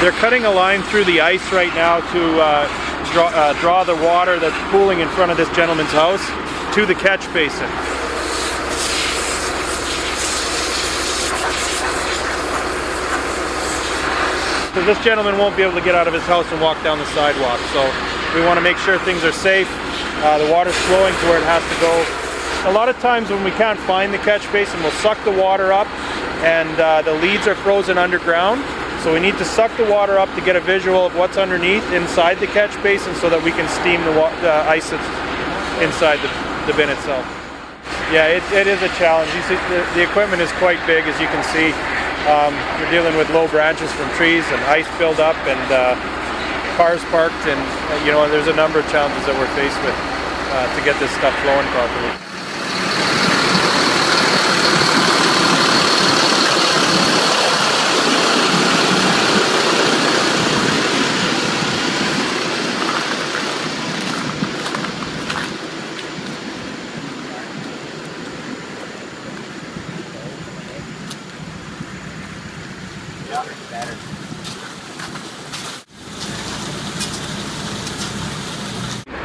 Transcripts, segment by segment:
They're cutting a line through the ice right now to draw the water that's pooling in front of this gentleman's house to the catch basin. So this gentleman won't be able to get out of his house and walk down the sidewalk, so we want to make sure things are safe. The water's flowing to where it has to go. A lot of times when we can't find the catch basin, we'll suck the water up, and the leads are frozen underground. So we need to suck the water up to get a visual of what's underneath inside the catch basin so that we can steam the ice that's inside the bin itself. Yeah, it is a challenge. You see, the equipment is quite big, as you can see. We're dealing with low branches from trees and ice filled up and cars parked, and there's a number of challenges that we're faced with to get this stuff flowing properly.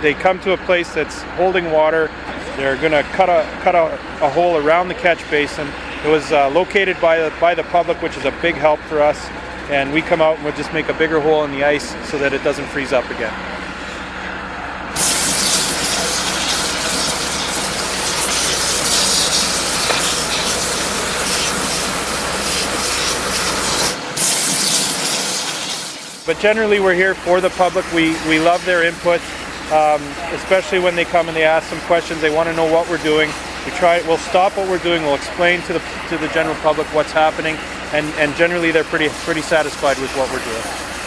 They come to a place that's holding water. They're going to cut a hole around the catch basin. It was located by the public, which is a big help for us. And we come out and we'll just make a bigger hole in the ice so that it doesn't freeze up again. But generally we're here for the public. We love their input, especially when they come and they ask some questions. They want to know what we're doing. We'll stop what we're doing. We'll explain to the general public what's happening, and generally they're pretty satisfied with what we're doing.